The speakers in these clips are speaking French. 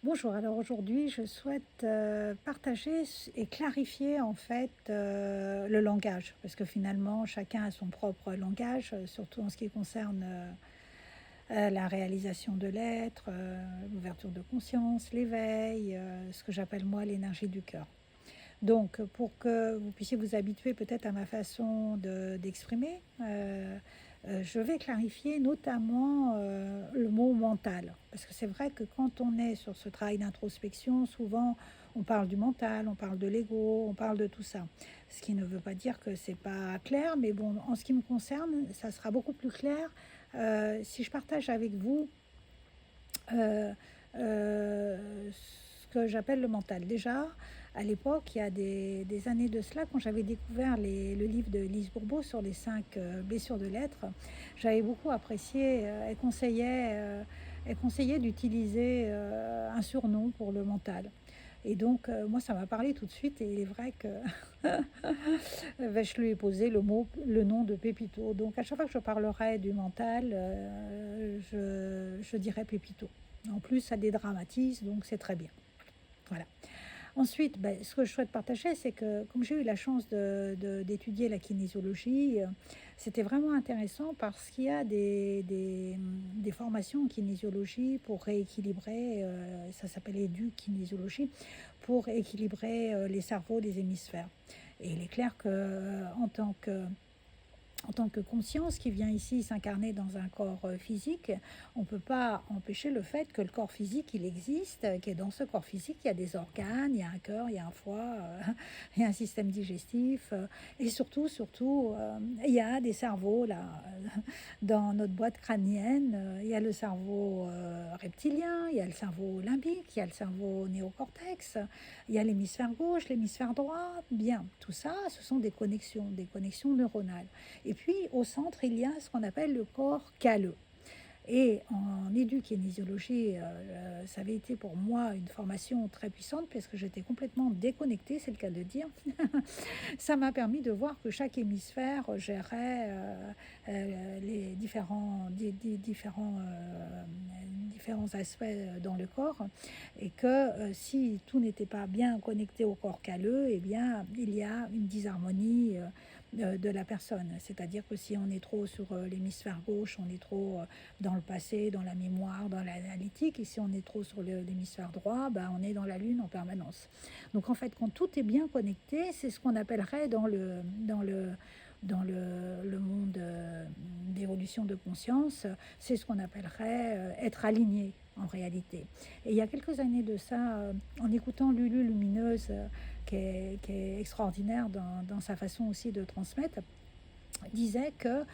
Bonjour, alors aujourd'hui je souhaite partager et clarifier en fait le langage, parce que finalement chacun a son propre langage, surtout en ce qui concerne la réalisation de l'être, l'ouverture de conscience, l'éveil, ce que j'appelle moi l'énergie du cœur. Donc pour que vous puissiez vous habituer peut-être à ma façon d'exprimer, je vais clarifier notamment le mot mental. Parce que c'est vrai que quand on est sur ce travail d'introspection, souvent on parle du mental, on parle de l'ego, on parle de tout ça. Ce qui ne veut pas dire que c'est pas clair, mais bon, en ce qui me concerne, ça sera beaucoup plus clair si je partage avec vous euh, ce que j'appelle le mental. Déjà, à l'époque, il y a des années de cela, quand j'avais découvert le livre de Lise Bourbeau sur les 5 blessures de l'être, j'avais beaucoup apprécié. Elle conseillait d'utiliser un surnom pour le mental. Et donc, moi, ça m'a parlé tout de suite. Et il est vrai que je lui ai posé le nom de Pépito. Donc, à chaque fois que je parlerai du mental, je dirai Pépito. En plus, ça dédramatise, donc c'est très bien. Voilà. Ensuite, ce que je souhaite partager, c'est que comme j'ai eu la chance d'étudier la kinésiologie, c'était vraiment intéressant parce qu'il y a des formations en kinésiologie pour rééquilibrer, ça s'appelle édu-kinésiologie, pour équilibrer les cerveaux des hémisphères. Et il est clair que en tant que conscience qui vient ici s'incarner dans un corps physique, on ne peut pas empêcher le fait que le corps physique, il existe, que dans ce corps physique, il y a des organes, il y a un cœur, il y a un foie, il y a un système digestif, et surtout, il y a des cerveaux là, dans notre boîte crânienne. Il y a le cerveau reptilien, il y a le cerveau limbique, il y a le cerveau néocortex, il y a l'hémisphère gauche, l'hémisphère droit. Bien, tout ça, ce sont des connexions neuronales. Et puis au centre, il y a ce qu'on appelle le corps calleux. Et en édukinésiologie, ça avait été pour moi une formation très puissante parce que j'étais complètement déconnectée, c'est le cas de le dire. Ça m'a permis de voir que chaque hémisphère gérait les différents aspects dans le corps et que si tout n'était pas bien connecté au corps calleux, eh bien, il y a une disharmonie de la personne. C'est-à-dire que si on est trop sur l'hémisphère gauche, on est trop dans le passé, dans la mémoire, dans l'analytique, et si on est trop sur l'hémisphère droit, on est dans la lune en permanence. Donc en fait, quand tout est bien connecté, c'est ce qu'on appellerait dans le monde d'évolution de conscience, c'est ce qu'on appellerait être aligné en réalité. Et il y a quelques années de ça, en écoutant Lulu Lumineuse, qui est extraordinaire dans sa façon aussi de transmettre, disait que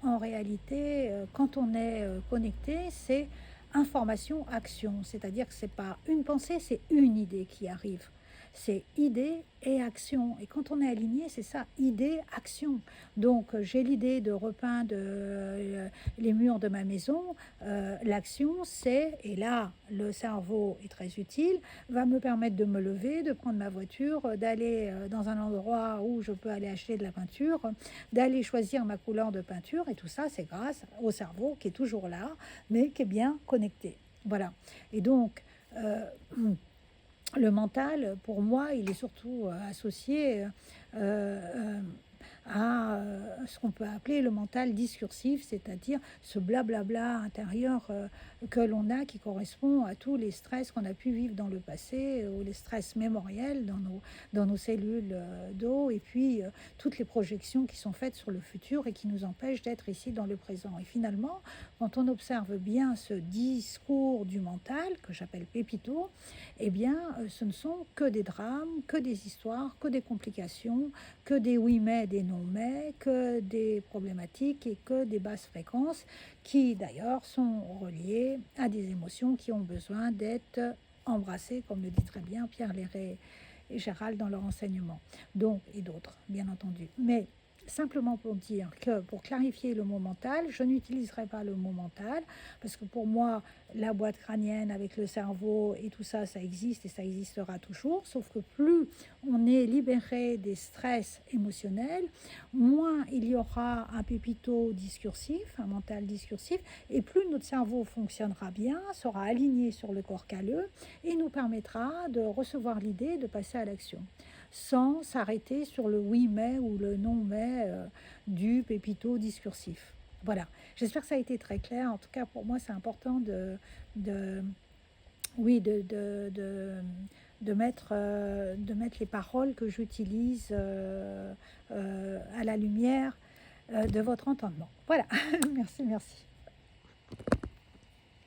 en réalité, quand on est connecté, c'est information, action. C'est-à-dire que c'est pas une pensée, c'est une idée qui arrive. C'est idée et action. Et quand on est aligné, c'est ça, idée, action. Donc j'ai l'idée de repeindre les murs de ma maison. L'action, c'est, et là, le cerveau est très utile, va me permettre de me lever, de prendre ma voiture, d'aller dans un endroit où je peux aller acheter de la peinture, d'aller choisir ma couleur de peinture. Et tout ça, c'est grâce au cerveau qui est toujours là, mais qui est bien connecté. Voilà. Et donc, le mental, pour moi, il est surtout associé à ce qu'on peut appeler le mental discursif, c'est-à-dire ce blablabla intérieur que l'on a qui correspond à tous les stress qu'on a pu vivre dans le passé, ou les stress mémoriels dans nos cellules d'eau, et puis toutes les projections qui sont faites sur le futur et qui nous empêchent d'être ici dans le présent. Et finalement, quand on observe bien ce discours du mental, que j'appelle Pépito, eh bien, ce ne sont que des drames, que des histoires, que des complications, que des oui mais, des non mais, que des problématiques et que des basses fréquences qui d'ailleurs sont reliées à des émotions qui ont besoin d'être embrassées, comme le dit très bien Pierre Léré et Gérald dans leur enseignement. Donc, et d'autres, bien entendu. Mais simplement pour dire que pour clarifier le mot mental, je n'utiliserai pas le mot mental parce que pour moi, la boîte crânienne avec le cerveau et tout ça, ça existe et ça existera toujours. Sauf que plus on est libéré des stress émotionnels, moins il y aura un pépito discursif, un mental discursif, et plus notre cerveau fonctionnera bien, sera aligné sur le corps calleux et nous permettra de recevoir l'idée de passer à l'action sans s'arrêter sur le oui mais ou le non mais du pépito discursif. Voilà, j'espère que ça a été très clair. En tout cas, pour moi, c'est important de, oui, de mettre les paroles que j'utilise à la lumière de votre entendement. Voilà, merci, merci.